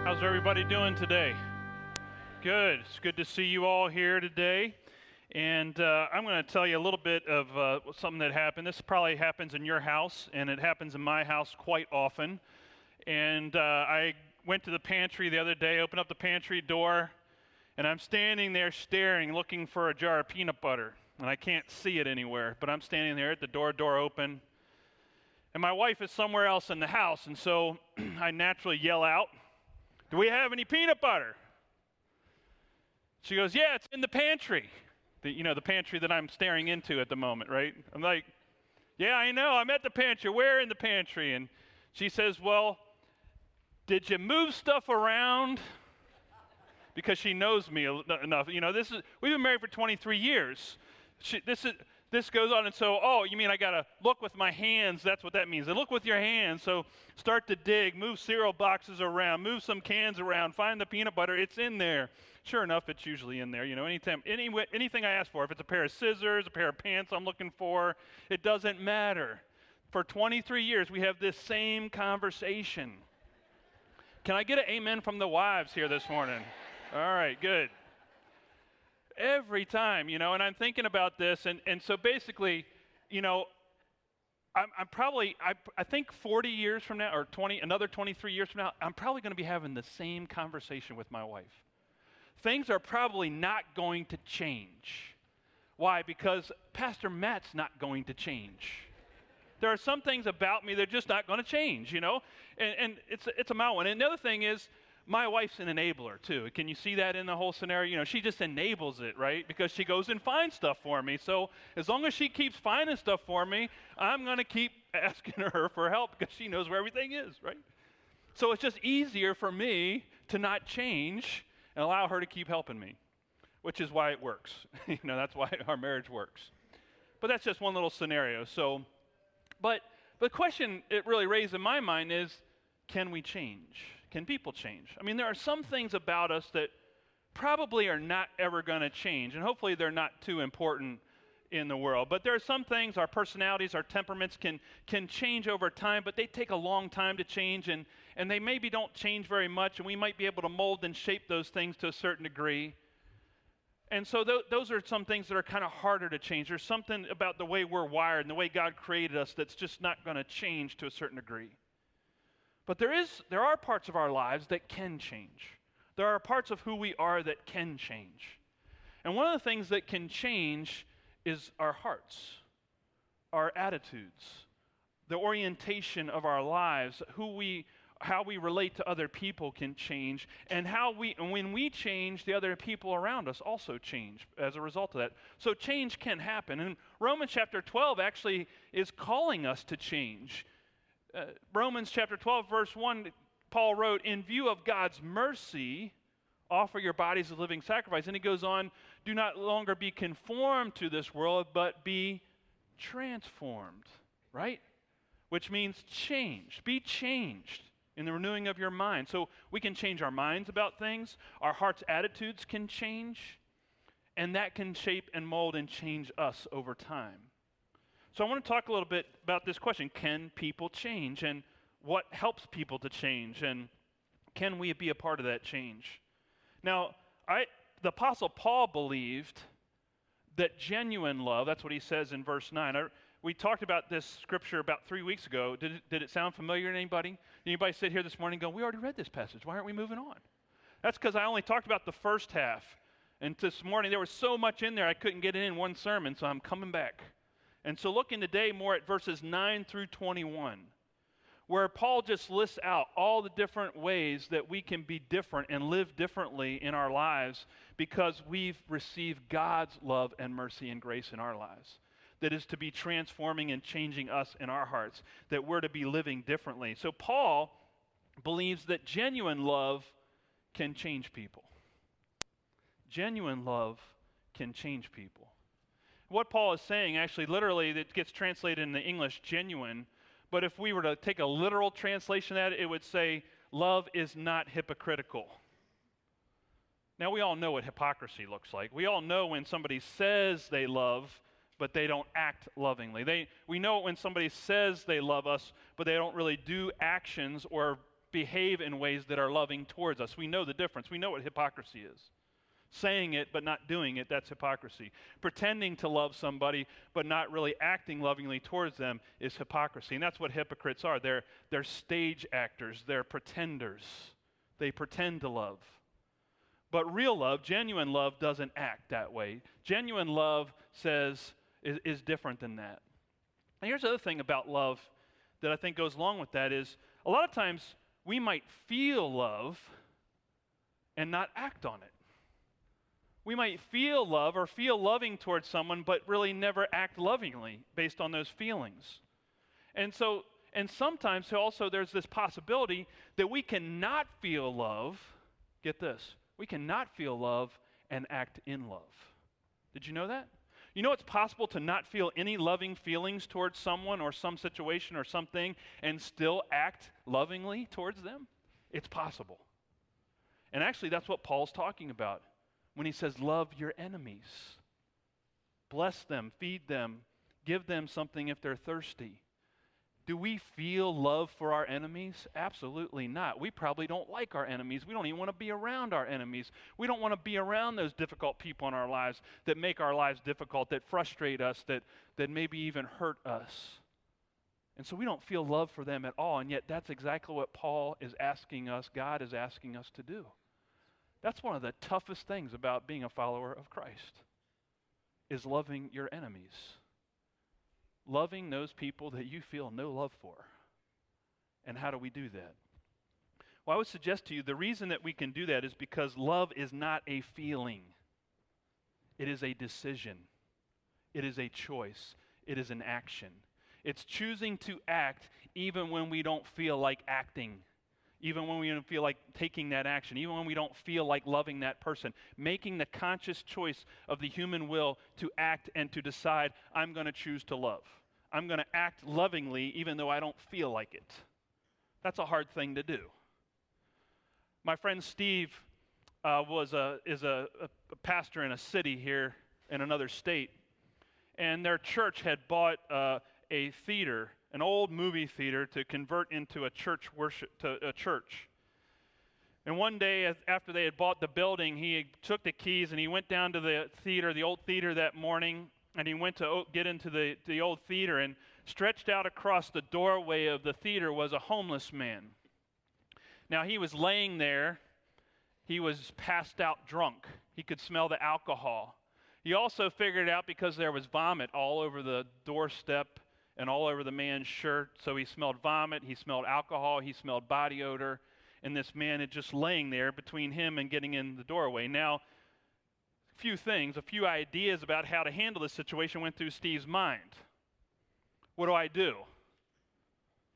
How's everybody doing today? Good. It's good to see you all here today. And I'm going to tell you a little bit of something that happened. This probably happens in your house, and it happens in my house quite often. And I went to the pantry the other day, opened up the pantry door, and I'm standing there staring, looking for a jar of peanut butter. And I can't see it anywhere, but I'm standing there at the door open. And my wife is somewhere else in the house, and so I naturally yell out, "Do we have any peanut butter?" She goes, "Yeah, it's in the pantry." The pantry that I'm staring into at the moment, right? I'm like, "Yeah, I know, I'm at the pantry. Where in the pantry?" And she says, "Well, did you move stuff around?" Because she knows me enough. We've been married for 23 years. This goes on, and so, "Oh, you mean I got to look with my hands?" That's what that means. And look with your hands. So start to dig, move cereal boxes around, move some cans around, find the peanut butter. It's in there. Sure enough, it's usually in there. Anything I ask for, if it's a pair of scissors, a pair of pants I'm looking for, it doesn't matter. For 23 years, we have this same conversation. Can I get an amen from the wives here this morning? All right, good. Every time, and I'm thinking about this, and so basically, I'm probably, I think 40 years from now, or another 23 years from now, I'm probably going to be having the same conversation with my wife. Things are probably not going to change. Why? Because Pastor Matt's not going to change. There are some things about me that are just not going to change, and it's a mild one. And the other thing is, my wife's an enabler, too. Can you see that in the whole scenario? She just enables it, right? Because she goes and finds stuff for me. So as long as she keeps finding stuff for me, I'm going to keep asking her for help because she knows where everything is, right? So it's just easier for me to not change and allow her to keep helping me, which is why it works. That's why our marriage works. But that's just one little scenario. But the question it really raised in my mind is, can we change? Can people change? I mean, there are some things about us that probably are not ever going to change, and hopefully they're not too important in the world. But there are some things, our personalities, our temperaments can change over time, but they take a long time to change, and they maybe don't change very much, and we might be able to mold and shape those things to a certain degree. And so those are some things that are kind of harder to change. There's something about the way we're wired and the way God created us that's just not going to change to a certain degree. But there are parts of our lives that can change. There are parts of who we are that can change. And one of the things that can change is our hearts, our attitudes, the orientation of our lives, how we relate to other people can change, and when we change, the other people around us also change as a result of that. So change can happen. And Romans chapter 12 actually is calling us to change. Romans chapter 12, verse 1, Paul wrote, "In view of God's mercy, offer your bodies as a living sacrifice." And he goes on, "Do not longer be conformed to this world, but be transformed," right? Which means changed. Be changed in the renewing of your mind. So we can change our minds about things. Our heart's attitudes can change. And that can shape and mold and change us over time. So I want to talk a little bit about this question. Can people change? And what helps people to change? And can we be a part of that change? Now, the Apostle Paul believed that genuine love, that's what he says in verse 9. We talked about this scripture about 3 weeks ago. Did it sound familiar to anybody? Anybody sit here this morning and go, "We already read this passage. Why aren't we moving on?" That's because I only talked about the first half. And this morning there was so much in there I couldn't get it in one sermon, so I'm coming back. And so looking today more at verses 9 through 21, where Paul just lists out all the different ways that we can be different and live differently in our lives because we've received God's love and mercy and grace in our lives. That is to be transforming and changing us in our hearts, that we're to be living differently. So Paul believes that genuine love can change people. Genuine love can change people. What Paul is saying, actually, literally, that gets translated in the English, genuine, but if we were to take a literal translation of that, it would say, love is not hypocritical. Now, we all know what hypocrisy looks like. We all know when somebody says they love, but they don't act lovingly. We know it when somebody says they love us, but they don't really do actions or behave in ways that are loving towards us. We know the difference. We know what hypocrisy is. Saying it but not doing it, that's hypocrisy. Pretending to love somebody but not really acting lovingly towards them is hypocrisy. And that's what hypocrites are. They're stage actors. They're pretenders. They pretend to love. But real love, genuine love, doesn't act that way. Genuine love is different than that. And here's the other thing about love that I think goes along with that is a lot of times we might feel love and not act on it. We might feel love or feel loving towards someone, but really never act lovingly based on those feelings. And sometimes also there's this possibility that we cannot feel love. Get this. We cannot feel love and act in love. Did you know that? You know it's possible to not feel any loving feelings towards someone or some situation or something and still act lovingly towards them? It's possible. And actually that's what Paul's talking about when he says, love your enemies. Bless them, feed them, give them something if they're thirsty. Do we feel love for our enemies? Absolutely not. We probably don't like our enemies. We don't even want to be around our enemies. We don't want to be around those difficult people in our lives that make our lives difficult, that frustrate us, that maybe even hurt us. And so we don't feel love for them at all, and yet that's exactly what Paul is asking us, God is asking us to do. That's one of the toughest things about being a follower of Christ, is loving your enemies. Loving those people that you feel no love for. And how do we do that? Well, I would suggest to you the reason that we can do that is because love is not a feeling. It is a decision. It is a choice. It is an action. It's choosing to act even when we don't feel like acting. Even when we don't feel like taking that action, even when we don't feel like loving that person, making the conscious choice of the human will to act and to decide, I'm going to choose to love. I'm going to act lovingly even though I don't feel like it. That's a hard thing to do. My friend Steve is a pastor in a city here in another state, and their church had bought a theater, an old movie theater, to convert into a church. And one day, after they had bought the building, he took the keys and he went down to the theater, the old theater, that morning, and he went to get into the old theater, and stretched out across the doorway of the theater was a homeless man. Now, he was laying there. He was passed out drunk. He could smell the alcohol. He also figured out, because there was vomit all over the doorstep and all over the man's shirt, so he smelled vomit, he smelled alcohol, he smelled body odor, and this man had just laying there between him and getting in the doorway. Now, a few ideas about how to handle this situation went through Steve's mind. What do I do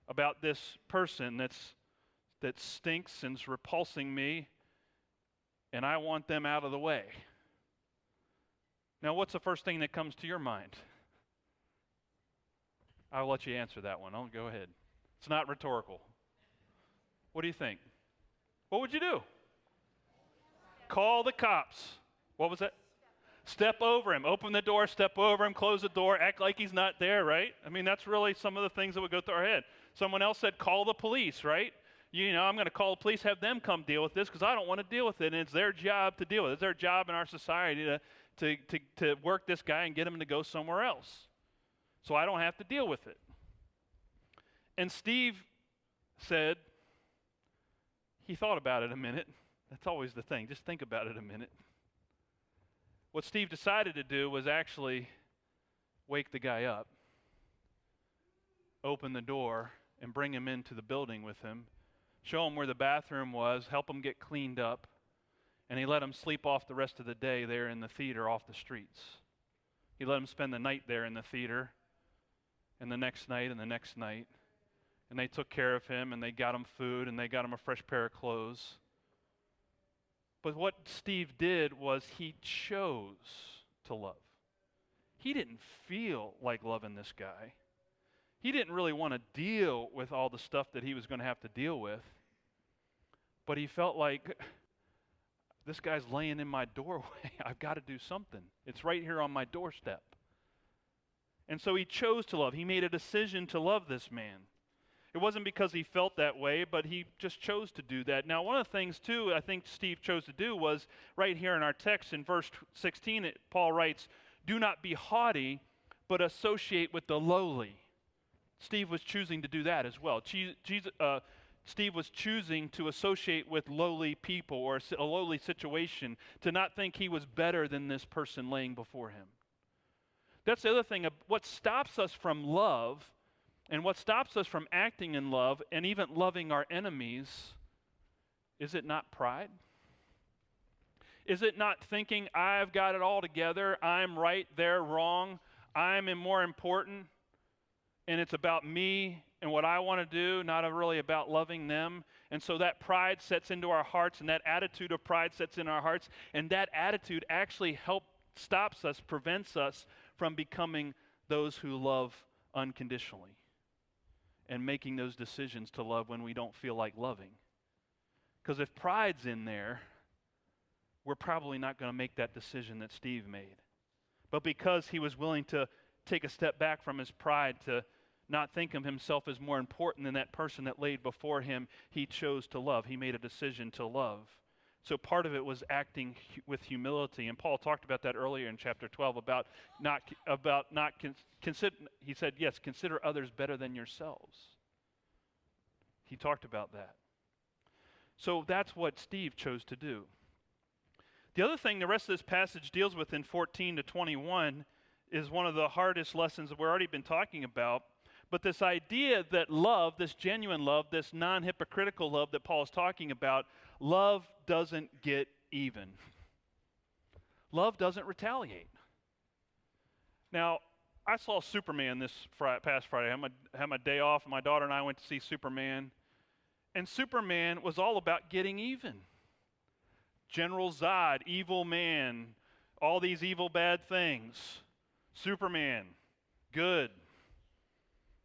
about this person that stinks and is repulsing me, and I want them out of the way? Now, what's the first thing that comes to your mind? I'll let you answer that one. Go ahead. It's not rhetorical. What do you think? What would you do? Call the cops. What was that? Step over him. Open the door, step over him, close the door, act like he's not there, right? I mean, that's really some of the things that would go through our head. Someone else said, call the police, right? I'm going to call the police, have them come deal with this, because I don't want to deal with it, and it's their job to deal with it. It's their job in our society to work this guy and get him to go somewhere else, so I don't have to deal with it. And Steve said, he thought about it a minute. That's always the thing. Just think about it a minute. What Steve decided to do was actually wake the guy up, open the door, and bring him into the building with him, show him where the bathroom was, help him get cleaned up, and he let him sleep off the rest of the day there in the theater off the streets. He let him spend the night there in the theater, and the next night, and the next night. And they took care of him, and they got him food, and they got him a fresh pair of clothes. But what Steve did was he chose to love. He didn't feel like loving this guy. He didn't really want to deal with all the stuff that he was going to have to deal with. But he felt like, this guy's laying in my doorway. I've got to do something. It's right here on my doorstep. And so he chose to love. He made a decision to love this man. It wasn't because he felt that way, but he just chose to do that. Now, one of the things, too, I think Steve chose to do was right here in our text in verse 16, Paul writes, "Do not be haughty, but associate with the lowly." Steve was choosing to do that as well. Steve was choosing to associate with lowly people or a lowly situation, to not think he was better than this person laying before him. That's the other thing. What stops us from love and what stops us from acting in love and even loving our enemies, is it not pride? Is it not thinking, I've got it all together, I'm right, they're wrong, I'm more important, and it's about me and what I want to do, not really about loving them? And so that pride sets into our hearts, and that attitude of pride sets in our hearts, and that attitude actually stops us, prevents us from becoming those who love unconditionally and making those decisions to love when we don't feel like loving. Because if pride's in there, we're probably not going to make that decision that Steve made. But because he was willing to take a step back from his pride, to not think of himself as more important than that person that laid before him, he chose to love. He made a decision to love. So part of it was acting with humility, and Paul talked about that earlier in chapter 12 he said, yes, consider others better than yourselves. He talked about that. So that's what Steve chose to do. The other thing the rest of this passage deals with in 14 to 21 is one of the hardest lessons that we've already been talking about. But this idea that love, this genuine love, this non-hypocritical love that Paul is talking about, love doesn't get even. Love doesn't retaliate. Now, I saw Superman this past Friday. I had my day off, and my daughter and I went to see Superman. And Superman was all about getting even. General Zod, evil man, all these evil bad things. Superman, good.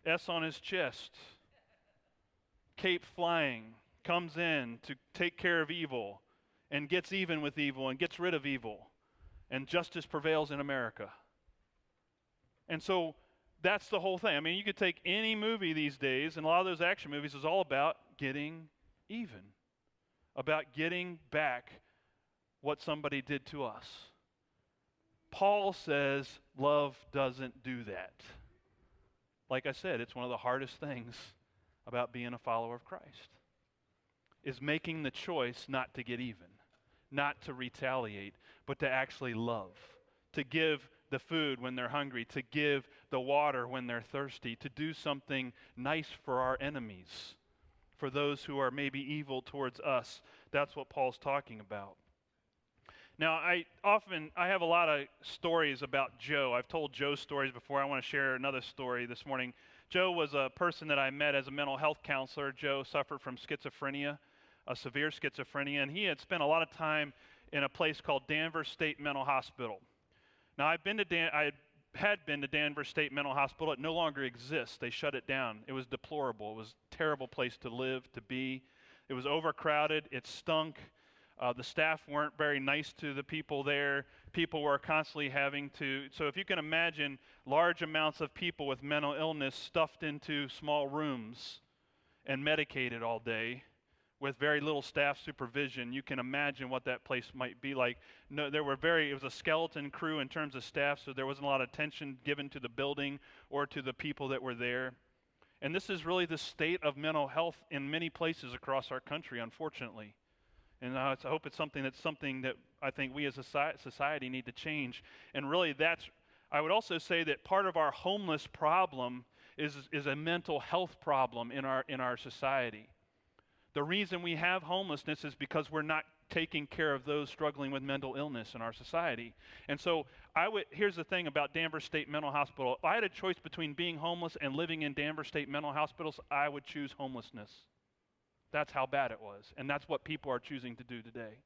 S on his chest. Cape flying, comes in to take care of evil and gets even with evil and gets rid of evil. And justice prevails in America. And so that's the whole thing. I mean, you could take any movie these days, and a lot of those action movies is all about getting even, about getting back what somebody did to us. Paul says love doesn't do that. Like I said, it's one of the hardest things about being a follower of Christ, is making the choice not to get even, not to retaliate, but to actually love, to give the food when they're hungry, to give the water when they're thirsty, to do something nice for our enemies, for those who are maybe evil towards us. That's what Paul's talking about. Now, I have a lot of stories about Joe. I've told Joe's stories before. I want to share another story this morning. Joe was a person that I met as a mental health counselor. Joe suffered from schizophrenia, a severe schizophrenia, and he had spent a lot of time in a place called Danvers State Mental Hospital. Now, I had been to Danvers State Mental Hospital. It no longer exists. They shut it down. It was deplorable. It was a terrible place to live, to be. It was overcrowded. It stunk. The staff weren't very nice to the people there. People were constantly so if you can imagine large amounts of people with mental illness stuffed into small rooms and medicated all day with very little staff supervision, you can imagine what that place might be like. No, it was a skeleton crew in terms of staff, so there wasn't a lot of attention given to the building or to the people that were there. And this is really the state of mental health in many places across our country, unfortunately. And I hope it's something that I think we as a society need to change. And really I would also say that part of our homeless problem is a mental health problem in our society. The reason we have homelessness is because we're not taking care of those struggling with mental illness in our society. And so here's the thing about Danvers State Mental Hospital. If I had a choice between being homeless and living in Danvers State Mental Hospitals, I would choose homelessness. That's how bad it was. And that's what people are choosing to do today.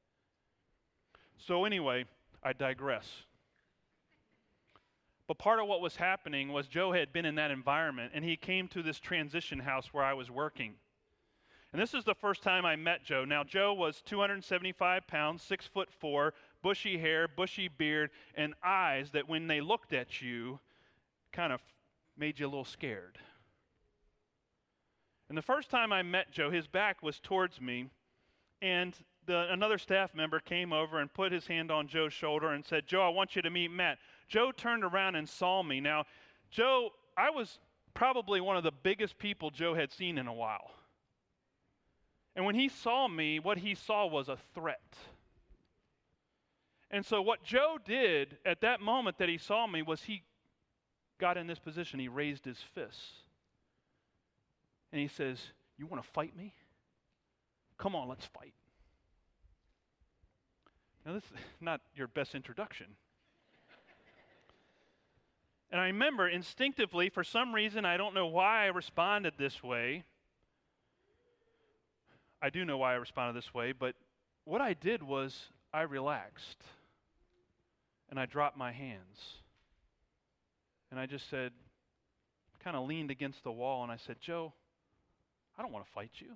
So anyway, I digress. But part of what was happening was Joe had been in that environment, and he came to this transition house where I was working. And this is the first time I met Joe. Now, Joe was 275 pounds, 6'4", bushy hair, bushy beard, and eyes that when they looked at you kind of made you a little scared. And the first time I met Joe, his back was towards me, and another staff member came over and put his hand on Joe's shoulder and said, "Joe, I want you to meet Matt." Joe turned around and saw me. Now, Joe, I was probably one of the biggest people Joe had seen in a while. And when he saw me, what he saw was a threat. And so what Joe did at that moment that he saw me was he got in this position. He raised his fists. And he says, "You want to fight me? Come on, let's fight." Now, this is not your best introduction. And I remember instinctively, for some reason, I don't know why I responded this way. I do know why I responded this way, but what I did was I relaxed. And I dropped my hands. And I just said, kind of leaned against the wall, and I said, "Joe, I don't want to fight you.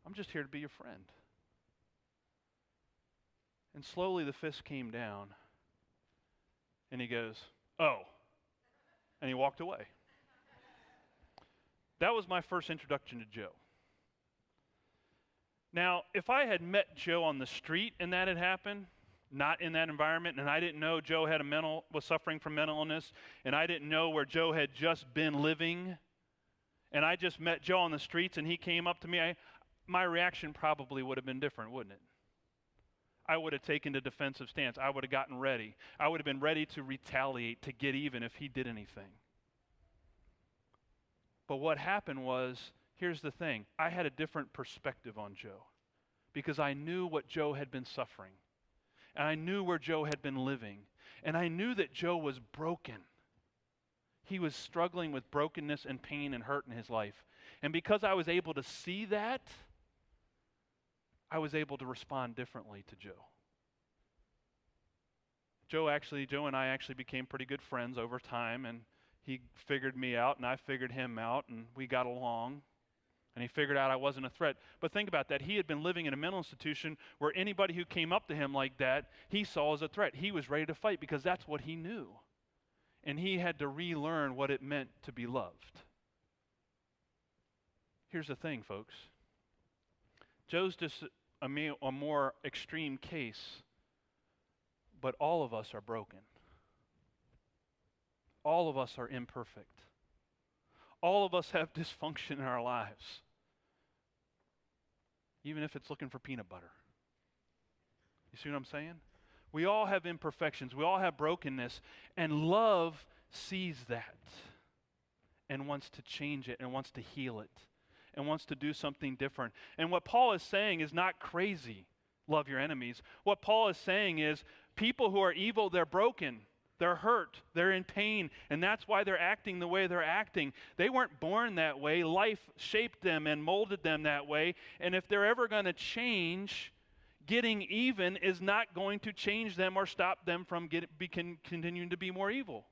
I'm just here to be your friend." And slowly the fist came down. And he goes, "Oh." And he walked away. That was my first introduction to Joe. Now, if I had met Joe on the street and that had happened, not in that environment, and I didn't know Joe was suffering from mental illness, and I didn't know where Joe had just been living, and I just met Joe on the streets and he came up to me, my reaction probably would have been different, wouldn't it? I would have taken a defensive stance. I would have gotten ready. I would have been ready to retaliate, to get even if he did anything. But what happened was, here's the thing. I had a different perspective on Joe because I knew what Joe had been suffering. And I knew where Joe had been living. And I knew that Joe was broken. He was struggling with brokenness and pain and hurt in his life. And because I was able to see that, I was able to respond differently to Joe. Joe and I actually became pretty good friends over time, and he figured me out, and I figured him out, and we got along, and he figured out I wasn't a threat. But think about that. He had been living in a mental institution where anybody who came up to him like that, he saw as a threat. He was ready to fight because that's what he knew. And he had to relearn what it meant to be loved. Here's the thing, folks. Joe's just a more extreme case, but all of us are broken. All of us are imperfect. All of us have dysfunction in our lives, even if it's looking for peanut butter. You see what I'm saying? We all have imperfections. We all have brokenness, and love sees that and wants to change it and wants to heal it and wants to do something different. And what Paul is saying is not crazy, love your enemies. What Paul is saying is people who are evil, they're broken. They're hurt. They're in pain. And that's why they're acting the way they're acting. They weren't born that way. Life shaped them and molded them that way. And if they're ever going to change, getting even is not going to change them or stop them from continuing to be more evil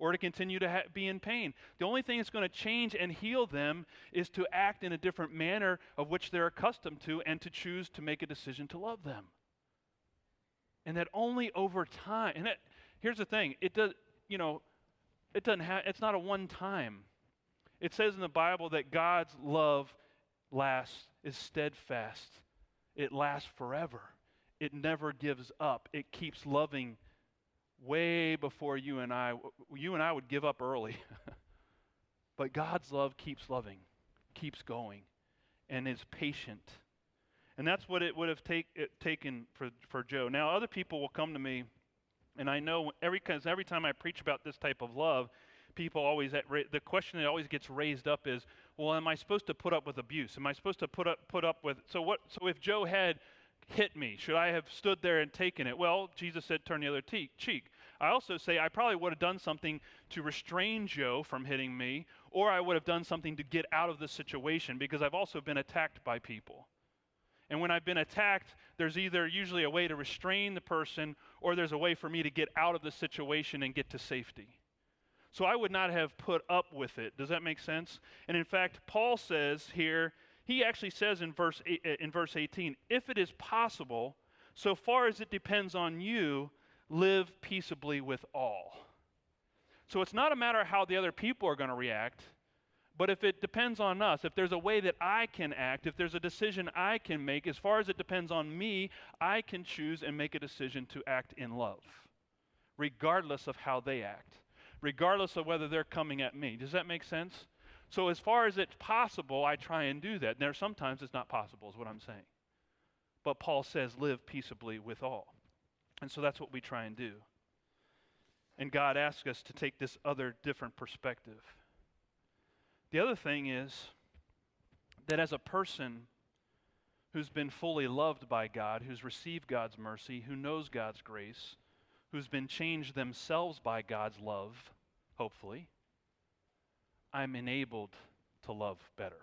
or to continue to be in pain. The only thing that's going to change and heal them is to act in a different manner of which they're accustomed to and to choose to make a decision to love them. And that only over time, and here's the thing, it's not a one time. It says in the Bible that God's love is steadfast. It lasts forever. It never gives up. It keeps loving way before you and I would give up early. But God's love keeps loving, keeps going, and is patient. And that's what it would have taken for Joe. Now, other people will come to me, and I know every time I preach about this type of love, people always, the question that always gets raised up is, well, am I supposed to put up with abuse? Am I supposed to put up with, so if Joe had hit me, should I have stood there and taken it? Well, Jesus said, turn the other cheek. I also say I probably would have done something to restrain Joe from hitting me, or I would have done something to get out of the situation, because I've also been attacked by people. And when I've been attacked, there's either usually a way to restrain the person, or there's a way for me to get out of the situation and get to safety. So I would not have put up with it. Does that make sense? And in fact, Paul says here, he actually says in verse 18, if it is possible, so far as it depends on you, live peaceably with all. So it's not a matter of how the other people are going to react, but if it depends on us, if there's a way that I can act, if there's a decision I can make, as far as it depends on me, I can choose and make a decision to act in love, regardless of how they act, regardless of whether they're coming at me. Does that make sense? So as far as it's possible, I try and do that. Now, sometimes it's not possible, is what I'm saying. But Paul says, live peaceably with all. And so that's what we try and do. And God asks us to take this other different perspective. The other thing is that as a person who's been fully loved by God, who's received God's mercy, who knows God's grace, who's been changed themselves by God's love, hopefully, I'm enabled to love better.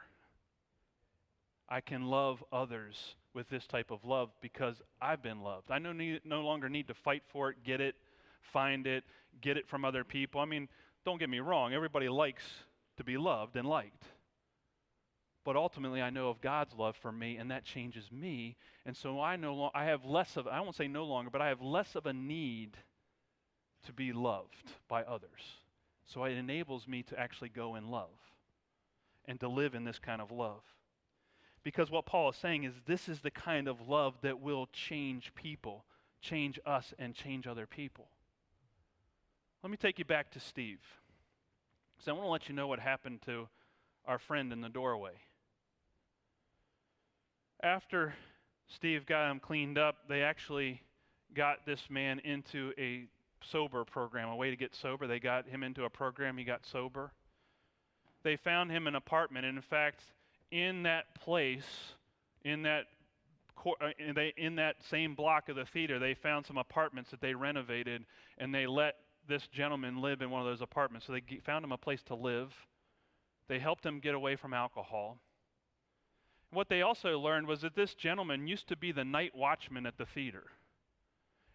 I can love others with this type of love because I've been loved. I no longer need to fight for it, get it, find it, get it from other people. I mean, don't get me wrong, everybody likes to be loved and liked. But ultimately, I know of God's love for me, and that changes me. And so I have less of, I won't say no longer, but I have less of a need to be loved by others. So it enables me to actually go in love and to live in this kind of love. Because what Paul is saying is this is the kind of love that will change people, change us, and change other people. Let me take you back to Steve. So I want to let you know what happened to our friend in the doorway. After Steve got him cleaned up, they actually got this man into a sober program, a way to get sober. They got him into a program, he got sober. They found him an apartment, and in fact, in that place, in that same block of the theater, they found some apartments that they renovated, and they let this gentleman live in one of those apartments. So they found him a place to live. They helped him get away from alcohol. What they also learned was that this gentleman used to be the night watchman at the theater.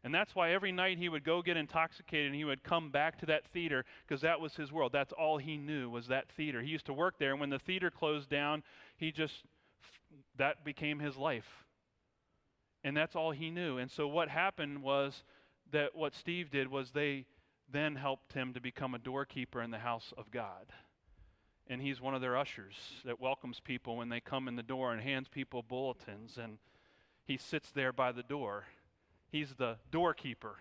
And that's why every night he would go get intoxicated and he would come back to that theater because that was his world. That's all he knew was that theater. He used to work there, and when the theater closed down, that became his life. And that's all he knew. And so what happened was that what Steve did was they then helped him to become a doorkeeper in the house of God. And he's one of their ushers that welcomes people when they come in the door and hands people bulletins, and he sits there by the door. He's the doorkeeper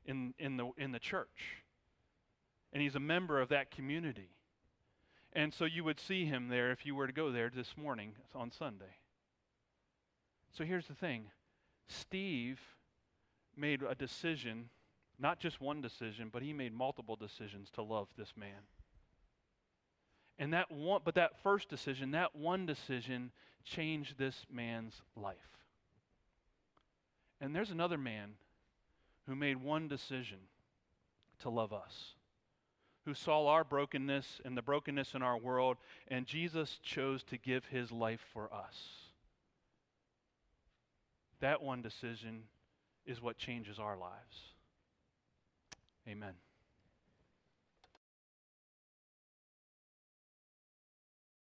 in the church. And he's a member of that community. And so you would see him there if you were to go there this morning on Sunday. So here's the thing. Steve made a decision, not just one decision, but he made multiple decisions to love this man. And that first decision, that one decision changed this man's life. And there's another man who made one decision to love us, who saw our brokenness and the brokenness in our world, and Jesus chose to give his life for us. That one decision is what changes our lives. Amen.